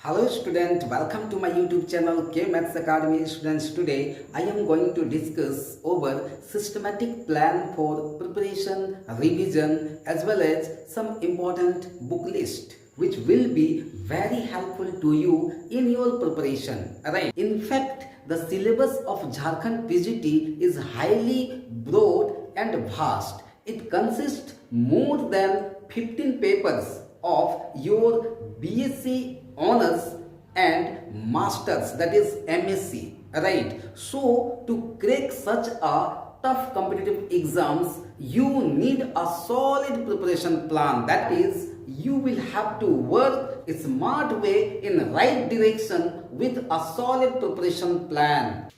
Hello student, welcome to my YouTube channel K Maths Academy. Students, today I am going to discuss over systematic plan for preparation, revision as well as some important book list which will be very helpful to you in your preparation. Right? In fact, the syllabus of Jharkhand PGT is highly broad and vast. It consists more than 15 papers of your BSc honors and masters, that is MSc, right? So to crack such a tough competitive exams, you need a solid preparation plan. That is, you will have to work a smart way in right direction with a solid preparation plan.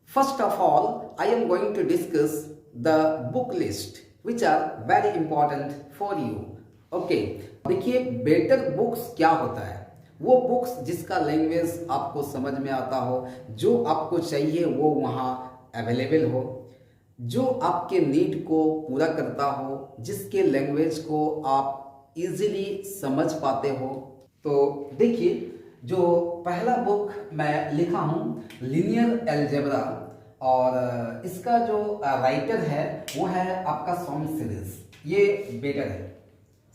First of all, I am going to discuss the book list which are very important for you. Okay, देखिए better books क्या होता है? वो books जिसका language आपको समझ में आता हो, जो आपको चाहिए वो वहाँ अवेलेबल हो, जो आपके नीड को पूरा करता हो, जिसके लैंग्वेज को आप इजीली समझ पाते हो। तो देखिए, जो पहला बुक मैं लिखा हूँ लीनियर अलजेब्रा, और इसका जो राइटर है वो है आपका सॉम्स सीरीज। ये बेटर है,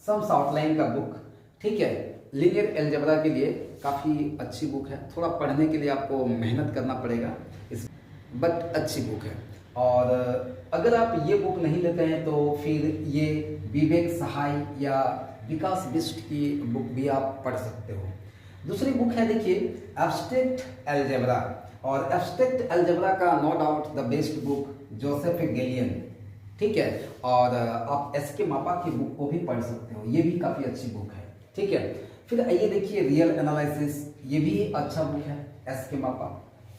सम्स आउटलाइन का बुक, ठीक है। लीनियर अलजेब्रा के लिए काफ़ी अच्छी बुक है, थोड़ा पढ़ने के लिए आपको मेहनत करना पड़ेगा इस, बट अच्छी बुक है। और अगर आप ये बुक नहीं लेते हैं तो फिर ये विवेक सहाय या विकास बिष्ट की बुक भी आप पढ़ सकते हो। दूसरी बुक है, देखिए एब्स्ट्रैक्ट अलजेब्रा, और एब्स्ट्रैक्ट अलजेब्रा का no doubt the best book Joseph Gallian, ठीक है। और आप एसके मापा की बुक को भी पढ़ सकते हो, ये भी काफ़ी अच्छी बुक है, ठीक है। फिर आइए देखिए रियल एनालिसिस, ये भी अच्छा बुक है एसके मापा,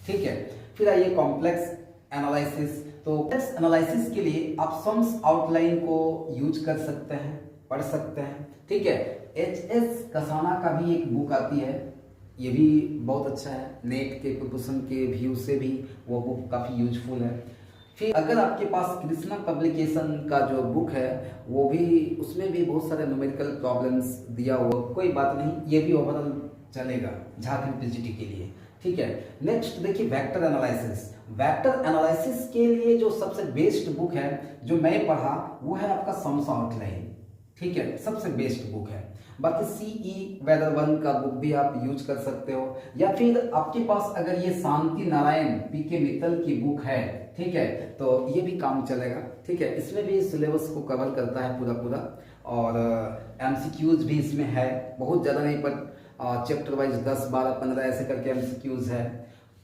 ठीक है। फिर आइए कॉम्प्लेक्स एनालिसिस, तो कॉम्प्लेक्स एनालिसिस के लिए आप सम्स आउटलाइन को यूज कर सकते हैं, पढ़ सकते हैं, ठीक है। एच.एस. कसाना का भी एक बुक आती है, ये भी बहुत अच्छा है, नेट के प्रिपरेशन के व्यू से भी वो बुक काफ़ी यूजफुल है। फिर अगर आपके पास कृष्णा पब्लिकेशन का जो बुक है वो भी, उसमें भी बहुत सारे न्यूमेरिकल प्रॉब्लम्स दिया हुआ, कोई बात नहीं, ये भी ओवरऑल चलेगा झारखंड पीजीटी के लिए, ठीक है। नेक्स्ट देखिए वेक्टर एनालिसिस। वेक्टर एनालिसिस के लिए जो सबसे बेस्ट बुक है जो मैं पढ़ा वो है आपका सम्स आउटलाइन, ठीक है, सबसे बेस्ट बुक है। बाकी सीई वेदर वन का बुक भी आप यूज कर सकते हो, या फिर आपके पास अगर ये शांति नारायण पीके मित्तल की बुक है, ठीक है, तो ये भी काम चलेगा, ठीक है। इसमें भी सिलेबस को कवर करता है पूरा, और एमसीक्यूज भी इसमें है, बहुत ज़्यादा नहीं पर चैप्टर वाइज 10, 12, 15 ऐसे करके एमसीक्यूज है।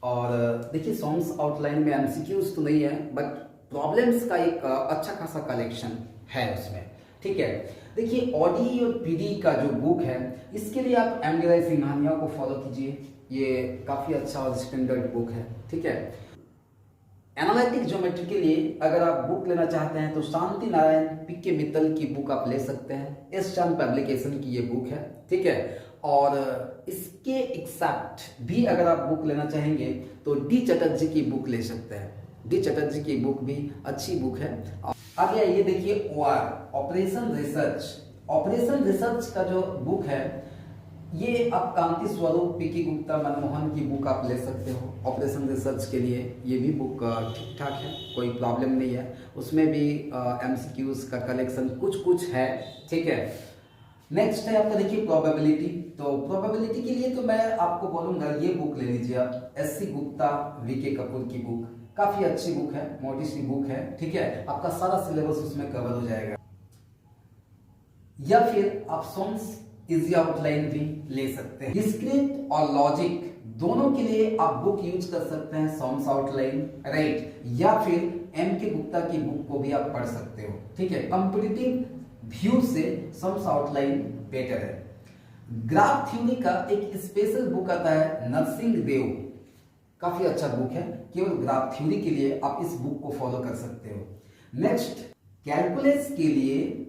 और देखिए सम्स आउटलाइन में एमसीक्यूज तो नहीं है, बट प्रॉब्लम्स का एक अच्छा खासा कलेक्शन है उसमें, ठीक है। देखिए ओडी और पीडी का जो बुक है, इसके लिए आप एम डी राय सिंघानिया को फॉलो कीजिए, ये काफ़ी अच्छा और स्टैंडर्ड बुक है, ठीक है। एनालिटिक ज्योमेट्री के लिए अगर आप बुक लेना चाहते हैं तो शांति नारायण पीके मित्तल की बुक आप ले सकते हैं, एस चांद पब्लिकेशन की ये बुक है, ठीक है। और इसके एक्सेप्ट भी अगर आप बुक लेना चाहेंगे तो डी चटर्जी की बुक ले सकते हैं, डी चटर्जी की बुक भी अच्छी बुक है। आगे ये देखिए OR operation research, operation research का जो बुक है ये आप कांति स्वरूप पीके गुप्ता मनमोहन की बुक आप ले सकते हो ऑपरेशन रिसर्च के लिए, ये भी बुक ठीक ठाक है, कोई प्रॉब्लम नहीं है, उसमें भी एमसीक्यूज का कलेक्शन कुछ है, ठीक है। नेक्स्ट है आपका देखिए प्रोबेबिलिटी, तो प्रोबेबिलिटी के लिए तो मैं आपको बोलूंगा ये बुक ले लीजिए आप, एससी गुप्ता वीके कपूर की बुक, काफी अच्छी बुक है, मोटी सी बुक है, ठीक है। आपका सारा सिलेबस उसमें कवर हो जाएगा। या फिर आप सम्स इजी आउटलाइन भी ले सकते हैं। डिस्क्रीट और लॉजिक दोनों के लिए आप बुक यूज कर सकते हैं सम्स आउटलाइन, राइट, या फिर एम के गुप्ता की बुक को भी आप पढ़ सकते हो, ठीक है। कॉम्पिटिटिव व्यू से सम्स आउटलाइन बेटर है। ग्राफ थ्योरी का एक स्पेशल बुक आता है नरसिंह देव, काफी अच्छा बुक है, केवल ग्राफ थ्योरी के लिए आप इस बुक को फॉलो कर सकते हो। नेक्स्ट कैलकुलस के लिए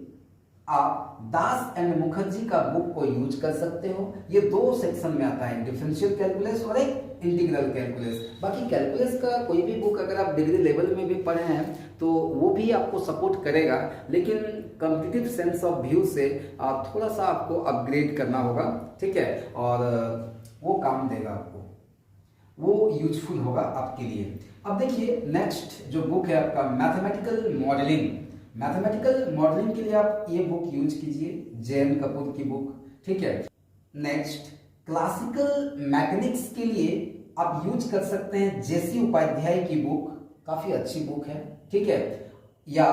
आप दास एंड मुखर्जी का बुक को यूज कर सकते हो, ये दो सेक्शन में आता है, डिफरेंशियल कैलकुलस और एक इंटीग्रल कैलकुलस। बाकी कैलकुलस का कोई भी बुक अगर आप डिग्री लेवल में भी पढ़े हैं तो वो भी आपको सपोर्ट करेगा, लेकिन कॉम्पिटिटिव सेंस ऑफ व्यू से थोड़ा सा आपको अपग्रेड करना होगा, ठीक है। और वो काम देगा आपको, वो यूजफुल होगा आपके लिए। अब देखिए नेक्स्ट जो बुक है आपका मैथमेटिकल मॉडलिंग। मैथमेटिकल मॉडलिंग के लिए आप ये बुक यूज कीजिए, जे.एन. कपूर की बुक, ठीक है। नेक्स्ट क्लासिकल मैकेनिक्स के लिए आप यूज कर सकते हैं जे.सी. उपाध्याय की बुक, काफी अच्छी बुक है, ठीक है, या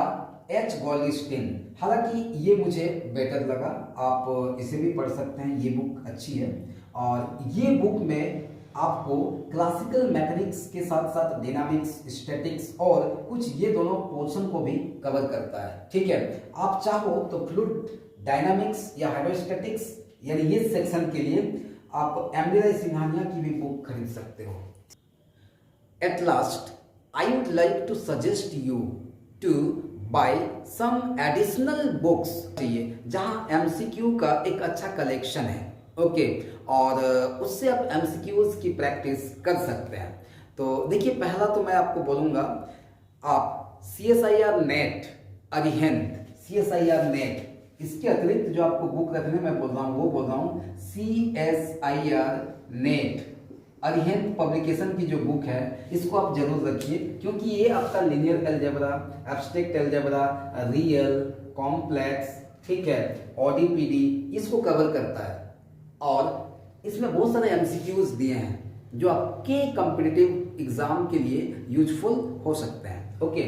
एच. गोल्डस्टीन। हालांकि ये मुझे बेटर लगा, आप इसे भी पढ़ सकते हैं, ये बुक अच्छी है। और ये बुक में आपको क्लासिकल मैकेनिक्स के साथ साथ डायनामिक्स, स्टैटिक्स और कुछ ये दोनों पोर्शन को भी कवर करता है, ठीक है। आप चाहो तो फ्लूइड डायनामिक्स या हाइड्रोस्टैटिक्स यानी ये सेक्शन के लिए आप एम.डी. राय सिंघानिया की भी बुक खरीद सकते हो। At last I would like to suggest you to buy some additional books चाहिए जहां एमसीक्यू का एक अच्छा कलेक्शन है, ओके, और उससे आप एमसीक्यूज की प्रैक्टिस कर सकते हैं। तो देखिए पहला तो मैं आपको बोलूंगा आप CSIR net, Arihant CSIR net, इसके अतिरिक्त जो आपको बुक रखने मैं बोल रहा हूँ वो बोल रहा हूँ CSIR नेट अरिहंत पब्लिकेशन की जो बुक है इसको आप जरूर रखिए, क्योंकि ये आपका linear algebra, abstract algebra, real, complex, ठीक है, ODPD इसको कवर करता है। और इसमें बहुत सारे एमसीक्यूज दिए हैं जो आपके कॉम्पिटिटिव एग्जाम के लिए यूजफुल हो सकते हैं, ओके।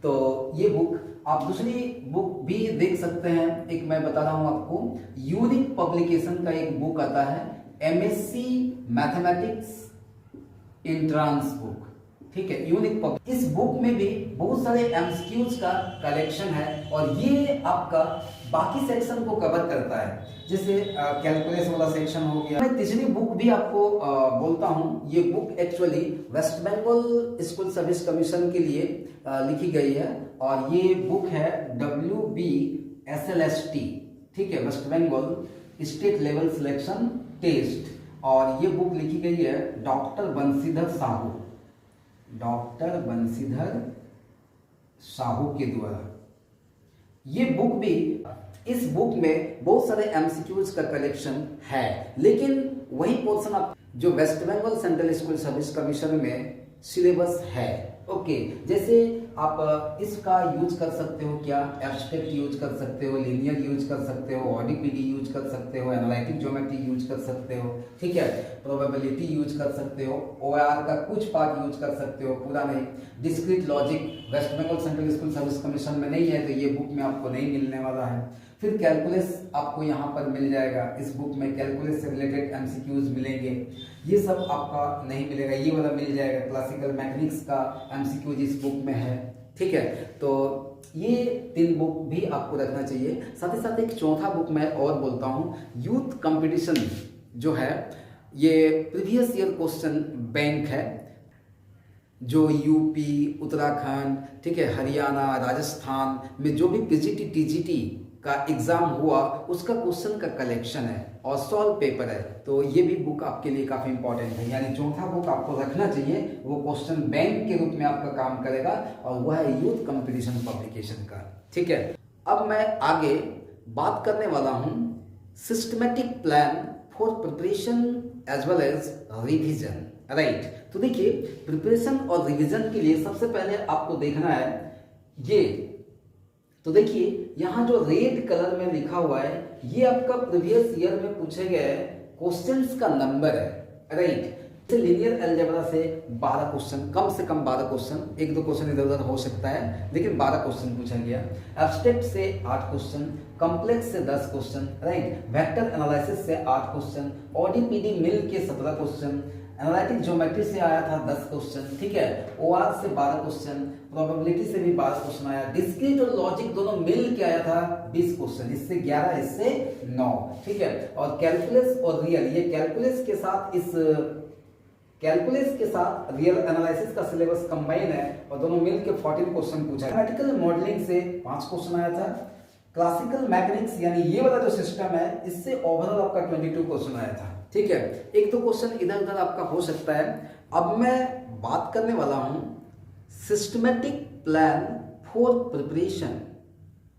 तो ये बुक आप दूसरी बुक भी देख सकते हैं। एक मैं बता रहा हूं आपको, यूनिक पब्लिकेशन का एक बुक आता है MSc मैथमेटिक्स एंट्रांस बुक, ठीक है, यूनिक पब्लिक। इस बुक में भी बहुत सारे एमसीक्यूज का कलेक्शन है और ये आपका बाकी सेक्शन को कवर करता है, जैसे कैलकुलस वाला सेक्शन हो गया। मैं तीसरी बुक भी आपको बोलता हूं, ये book actually West Bengal school service commission के लिए लिखी गई है और ये बुक है WBSLST, ठीक है, West Bengal state level selection test, और ये बुक लिखी गई है डॉक्टर बंशीधर साहू, डॉक्टर बंशीधर साहू के द्वारा। ये बुक भी, इस बुक में बहुत सारे एमसीक्यूज का कलेक्शन है, लेकिन वही पोर्शन आप जो West Bengal central school service commission में सिलेबस है, ओके। जैसे आप इसका यूज कर सकते हो, क्या एब्स्ट्रैक्ट यूज कर सकते हो, लीनियर यूज कर सकते हो, ODPD यूज कर सकते हो, एनालिटिक ज्योमेट्री यूज कर सकते हो, ठीक है, प्रोबेबिलिटी यूज कर सकते हो, OR का कुछ पार्ट यूज कर सकते हो, पूरा नहीं। Discrete logic West Bengal central school service commission में नहीं है तो ये बुक में आपको नहीं मिलने वाला है। फिर कैलकुलस आपको यहाँ पर मिल जाएगा, इस बुक में कैलकुलस से रिलेटेड एमसीक्यूज मिलेंगे, ये सब आपका नहीं मिलेगा, ये वाला मिल जाएगा। क्लासिकल मैकेनिक्स का एमसीक्यूज इस बुक में है, ठीक है। तो ये 3 बुक भी आपको रखना चाहिए। साथ ही साथ एक चौथा बुक मैं और बोलता हूँ, यूथ कंपटीशन जो है, ये प्रीवियस ईयर क्वेश्चन बैंक है, जो यूपी, उत्तराखंड, ठीक है, हरियाणा, राजस्थान में जो भी पीजीटी टीजीटी का एग्जाम हुआ उसका क्वेश्चन का कलेक्शन है और सॉल्व पेपर है। तो ये भी बुक आपके लिए काफी इंपॉर्टेंट है, यानी चौथा बुक आपको रखना चाहिए, वो क्वेश्चन बैंक के रूप में आपका काम करेगा और वह है यूथ कंपटीशन पब्लिकेशन का, ठीक है। अब मैं आगे बात करने वाला हूं systematic plan for preparation as well as revision, right. तो देखिए प्रिपरेशन और रिविजन के लिए सबसे पहले आपको देखना है ये, तो देखिए यहाँ जो रेड कलर में लिखा हुआ है ये आपका प्रीवियस ईयर में पूछे गए क्वेश्चंस का नंबर है, राइट। लीनियर अलजेब्रा से 12 क्वेश्चन, कम से कम 12 क्वेश्चन, 1-2 क्वेश्चन इधर उधर हो सकता है, लेकिन 12 क्वेश्चन पूछा गया। एब्स्ट्रैक्ट से 8 क्वेश्चन, कॉम्प्लेक्स से 10 क्वेश्चन, राइट। वेक्टर एनालिसिस से 8 क्वेश्चन, ODPD मिल के 17 क्वेश्चन, एनालिटिक ज्योमेट्री से आया था 10 क्वेश्चन, ठीक है, OR से 12 क्वेश्चन, प्रोबेबिलिटी से भी 12 क्वेश्चन आया, डिस्क्रीट और लॉजिक दोनों मिल के आया था 20 क्वेश्चन, इससे 11, इससे 9, ठीक है। और कैलकुलस और रियल, ये कैलकुलस के साथ रियल एनालिसिस का सिलेबस कंबाइन है और दोनों मिलकर 14 क्वेश्चन पूछा है। मैथमेटिकल मॉडलिंग से 5 क्वेश्चन आया था। क्लासिकल मैकेनिक्स यानी ये वाला जो सिस्टम है इससे ओवरऑल आपका 22 क्वेश्चन आया था, ठीक है। 1-2 क्वेश्चन इधर उधर आपका हो सकता है। अब मैं बात करने वाला हूं systematic plan for preparation,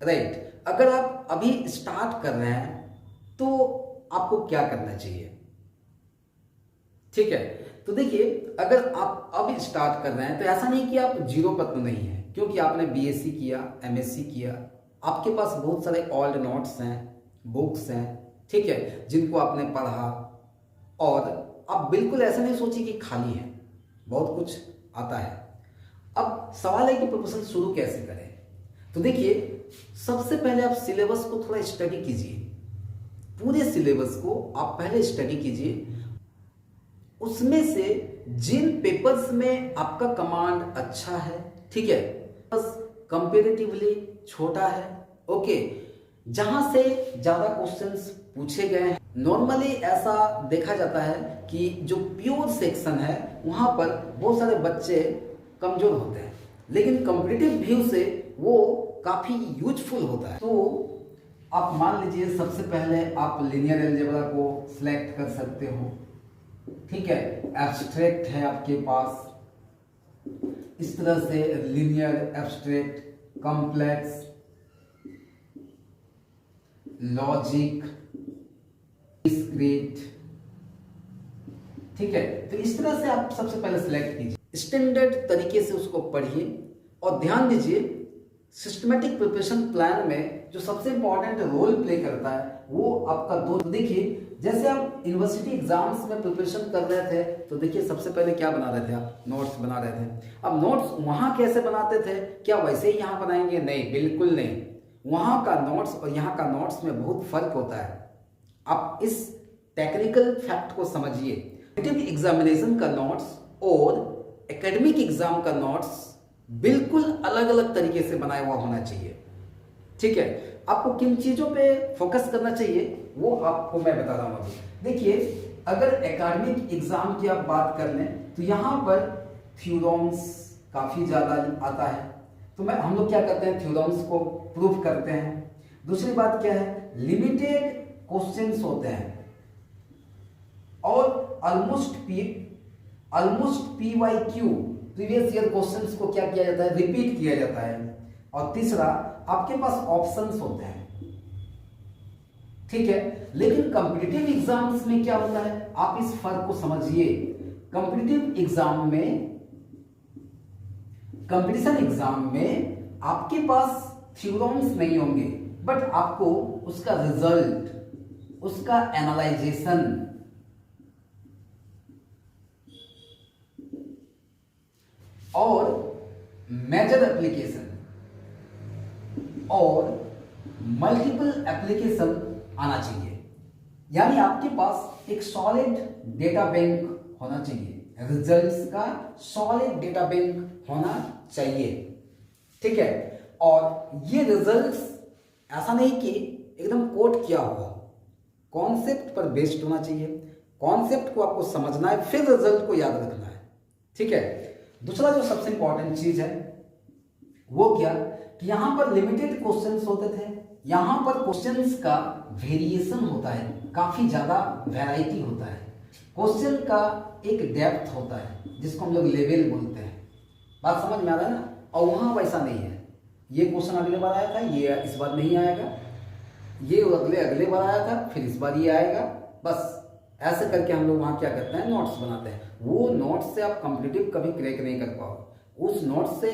right. अगर आप अभी स्टार्ट कर रहे हैं तो आपको क्या करना चाहिए, ठीक है। तो देखिए, अगर आप अब स्टार्ट कर रहे हैं तो ऐसा नहीं कि आप जीरो पर तो नहीं है, क्योंकि आपने बीएससी किया, एमएससी किया, आपके पास बहुत सारे ओल्ड नोट्स हैं, बुक्स हैं, ठीक है, जिनको आपने पढ़ा। और आप बिल्कुल ऐसा नहीं सोचिए कि खाली है, बहुत कुछ आता है। अब सवाल है कि प्रिपरेशन शुरू कैसे करें। तो देखिए, सबसे पहले आप सिलेबस को थोड़ा स्टडी कीजिए, पूरे सिलेबस को आप पहले स्टडी कीजिए। उसमें से जिन पेपर्स में आपका कमांड अच्छा है, ठीक है, बस कंपेरेटिवली छोटा है, ओके, जहां से ज्यादा क्वेश्चंस पूछे गए हैं। नॉर्मली ऐसा देखा जाता है कि जो प्योर सेक्शन है वहां पर बहुत सारे बच्चे कमजोर होते हैं, लेकिन कॉम्पिटिटिव व्यू से वो काफी यूजफुल होता है। तो आप मान लीजिए सबसे पहले आप लीनियर अलजेब्रा को सिलेक्ट कर सकते हो, ठीक है, एब्स्ट्रैक्ट है आपके पास, इस तरह से linear, abstract, complex, logic, discrete, ठीक है। तो इस तरह से आप सबसे पहले सिलेक्ट कीजिए, स्टैंडर्ड तरीके से उसको पढ़िए और ध्यान दीजिए सिस्टमेटिक प्रिपरेशन प्लान में जो सबसे इंपॉर्टेंट रोल प्ले करता है वो आपका दोस्त। देखिए, जैसे आप यूनिवर्सिटी एग्जाम्स में प्रिपरेशन कर रहे थे तो देखिए सबसे पहले क्या बना रहे थे आप, नोट्स बना रहे थे। अब नोट्स वहां कैसे बनाते थे, क्या वैसे ही यहाँ बनाएंगे? नहीं, बिल्कुल नहीं। वहां का नोट्स और यहाँ का नोट्स में बहुत फर्क होता है। आप इस टेक्निकल फैक्ट को समझिए। एग्जामिनेशन का नोट्स और एकेडमिक एग्जाम का नोट्स बिल्कुल अलग अलग तरीके से बनाया हुआ होना चाहिए, ठीक है। आपको किन चीजों पे फोकस करना चाहिए वो आपको मैं बता रहा हूं अभी। देखिए, अगर एकेडमिक एग्जाम की आप बात कर लें तो यहां पर थ्योरम्स काफी ज्यादा आता है, तो हम लोग क्या करते हैं, थ्योरम्स को प्रूव करते हैं। दूसरी बात क्या है, लिमिटेड क्वेश्चंस होते हैं और almost PYQ previous year questions को क्या किया जाता है, रिपीट किया जाता है। और तीसरा, आपके पास ऑप्शंस होते हैं, ठीक है। लेकिन कॉम्पिटिटिव एग्जाम्स में क्या होता है, आप इस फर्क को समझिए। कॉम्पिटिटिव एग्जाम में, कंपटीशन एग्जाम में आपके पास थ्योरम्स नहीं होंगे, बट आपको उसका रिजल्ट, उसका एनालाइजेशन और मेजर एप्लीकेशन और मल्टीपल एप्लीकेशन आना चाहिए। यानी आपके पास एक सॉलिड डेटा बैंक होना चाहिए, रिजल्ट्स का सॉलिड डेटा बैंक होना चाहिए, ठीक है। और ये रिजल्ट्स ऐसा नहीं कि एकदम कोट किया हुआ, कॉन्सेप्ट पर बेस्ड होना चाहिए। कॉन्सेप्ट को आपको समझना है, फिर रिजल्ट को याद रखना है, ठीक है। दूसरा जो सबसे इंपॉर्टेंट चीज है वो क्या, कि यहां पर लिमिटेड क्वेश्चंस होते थे, यहां पर क्वेश्चंस का वेरिएशन होता है, काफी ज्यादा वैरायटी होता है, क्वेश्चन का एक डेप्थ होता है जिसको हम लोग लेवल बोलते हैं। बात समझ में आ रहा है ना। और वहां वैसा नहीं है, ये क्वेश्चन अगले बार आया था, ये इस बार नहीं आएगा, ये अगले बार आया था, फिर इस बार ये आएगा, बस ऐसे करके हम लोग वहां क्या करते हैं, नोट्स बनाते हैं। वो नोट्स से आप कॉम्पिटिटिव कभी क्रैक नहीं कर पाओगे, उस नोट्स से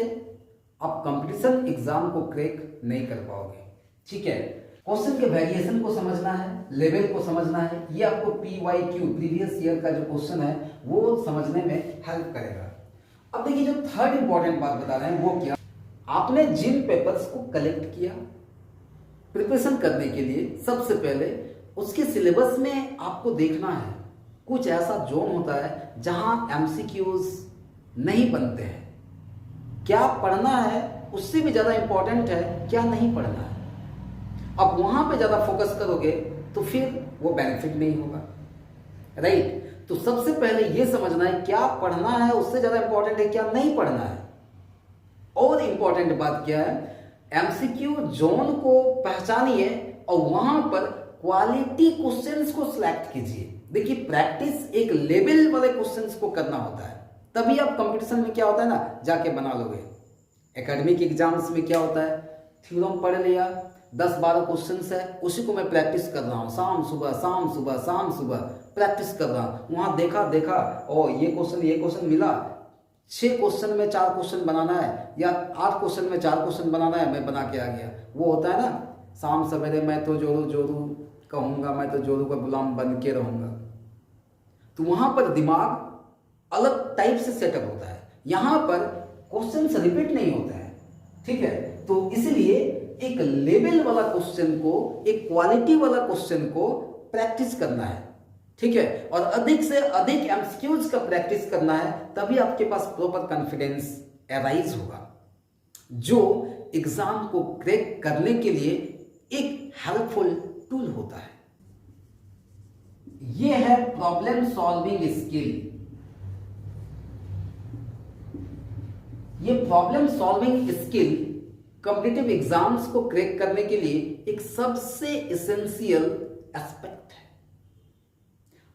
आप कंपटीशन एग्जाम को क्रैक नहीं कर पाओगे, ठीक है। क्वेश्चन के वेरिएशन को समझना है, लेवल को समझना है, ये आपको PYQ प्रीवियस ईयर का जो क्वेश्चन है वो समझने में हेल्प करेगा। अब देखिए, जो थर्ड इंपॉर्टेंट बात बता रहे हैं वो क्या, आपने जिन पेपर्स को कलेक्ट किया प्रिपरेशन करने के लिए, सबसे पहले उसके सिलेबस में आपको देखना है कुछ ऐसा जोन होता है जहां MCQs नहीं बनते हैं। क्या पढ़ना है उससे भी ज्यादा इंपॉर्टेंट है क्या नहीं पढ़ना है। अब वहां पे ज्यादा फोकस करोगे तो फिर वो बेनिफिट नहीं होगा, राइट। तो सबसे पहले ये समझना है क्या पढ़ना है, उससे ज्यादा इंपॉर्टेंट है क्या नहीं पढ़ना है। और इंपॉर्टेंट बात क्या है, MCQ जोन को पहचानिए और वहां पर क्वालिटी क्वेश्चंस को सिलेक्ट कीजिए। देखिए, प्रैक्टिस एक लेवल वाले क्वेश्चंस को करना होता है, तभी आप कंपटीशन में क्या होता है ना जाके बना लोगे। एकेडमिक एग्जाम्स में क्या होता है, थ्योरम पढ़ लिया, 10-12 क्वेश्चंस है, उसी को मैं प्रैक्टिस कर रहा हूँ, शाम सुबह शाम सुबह शाम सुबह प्रैक्टिस कर रहा हूँ। वहाँ देखा ओ ये क्वेश्चन मिला, 6 क्वेश्चन में 4 क्वेश्चन बनाना है या 8 क्वेश्चन में 4 क्वेश्चन बनाना है, मैं बना के आ गया। वो होता है ना, शाम सवेरे मैं तो जोरू कहूँगा, मैं तो जोरू का गुलाम बन के रहूँगा। तो वहाँ पर दिमाग अलग टाइप से सेटअप होता है, यहाँ पर क्वेश्चन रिपीट नहीं होता है, ठीक है। तो इसलिए एक लेवल वाला क्वेश्चन को, एक क्वालिटी वाला क्वेश्चन को प्रैक्टिस करना है, ठीक है। और अधिक से अधिक एमसीक्यूज का प्रैक्टिस करना है, तभी आपके पास प्रॉपर कॉन्फिडेंस अराइज होगा, जो एग्जाम को क्रैक करने के लिए एक हेल्पफुल टूल होता है। यह है प्रॉब्लम सॉल्विंग स्किल। ये problem solving skill competitive exams को क्रैक करने के लिए एक सबसे एसेंशियल एस्पेक्ट है।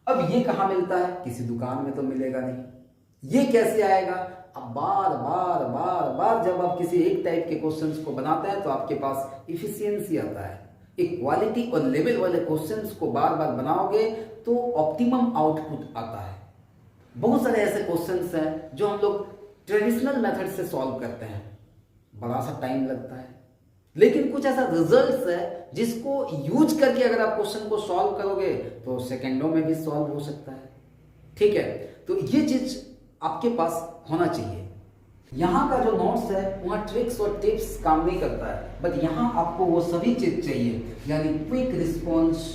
अब ये कहां मिलता है? किसी दुकान में तो मिलेगा नहीं। ये कैसे आएगा? अब बार जब आप किसी एक टाइप के क्वेश्चंस को बनाते हैं तो आपके पास इफिशियंसी आता है। एक क्वालिटी और लेवल वाले क्वेश्चंस को बार बार बनाओगे तो ऑप्टिमम आउटपुट आता है। बहुत सारे ऐसे क्वेश्चंस हैं जो हम लोग ट्रेडिशनल मेथड से सॉल्व करते हैं, बड़ा सा टाइम लगता है, लेकिन कुछ ऐसा रिजल्ट्स है जिसको यूज करके अगर आप क्वेश्चन को सॉल्व करोगे तो सेकंडों में भी सॉल्व हो सकता है, ठीक है। तो ये चीज आपके पास होना चाहिए। यहाँ का जो नोट्स है वहाँ ट्रिक्स और टिप्स काम नहीं करता है, बट यहाँ आपको वो सभी चीज चाहिए, यानी क्विक रिस्पॉन्स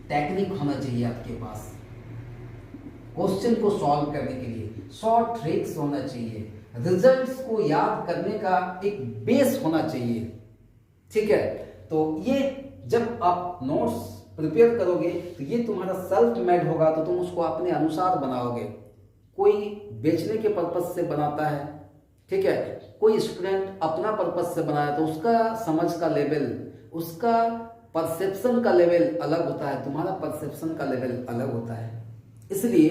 टेक्निक होना चाहिए आपके पास क्वेश्चन को सॉल्व करने के लिए, शॉर्ट ट्रिक्स होना चाहिए, रिजल्ट्स को याद करने का एक बेस होना चाहिए, ठीक है। तो ये जब आप नोट्स प्रिपेयर करोगे तो ये तुम्हारा सेल्फ मेड होगा, तो तुम उसको अपने अनुसार बनाओगे। कोई बेचने के पर्पज से बनाता है, ठीक है, कोई स्टूडेंट अपना पर्पज से बनाया तो उसका समझ का लेवल, उसका परसेप्शन का लेवल अलग होता है, तुम्हारा परसेप्शन का लेवल अलग होता है। इसलिए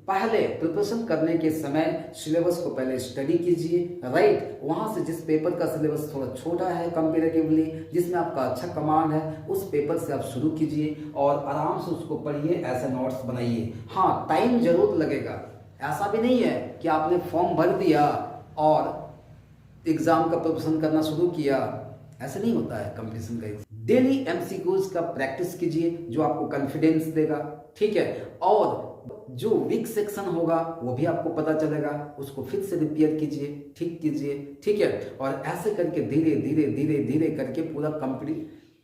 पहले प्रिपरेशन करने के समय सिलेबस को पहले स्टडी कीजिए, राइट। वहां से जिस पेपर का सिलेबस थोड़ा छोटा है कंपेरेटिवली, जिसमें आपका अच्छा कमांड है, उस पेपर से आप शुरू कीजिए और आराम से उसको पढ़िए, ऐसे नोट्स बनाइए। हाँ, टाइम जरूर लगेगा, ऐसा भी नहीं है कि आपने फॉर्म भर दिया और एग्जाम का प्रिपरेशन करना शुरू किया, ऐसा नहीं होता है कंपटीशन का। डेली एमसीक्यूज का प्रैक्टिस कीजिए जो आपको कॉन्फिडेंस देगा, ठीक है। और जो वीक सेक्शन होगा वो भी आपको पता चलेगा, उसको फिर से रिपेयर कीजिए, ठीक कीजिए, ठीक है। और ऐसे करके धीरे धीरे धीरे धीरे करके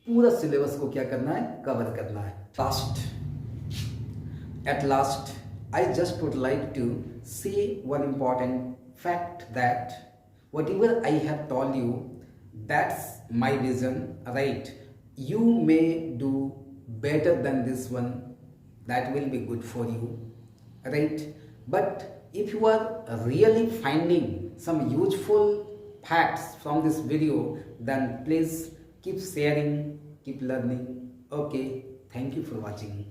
पूरा सिलेबस को क्या करना है, कवर करना है। At last, I just would like to say one important fact that whatever I have told you, that's my vision, right? You may do better than this one, that will be good for you, right? But if you are really finding some useful facts from this video, then please keep sharing, keep learning. Okay, thank you for watching.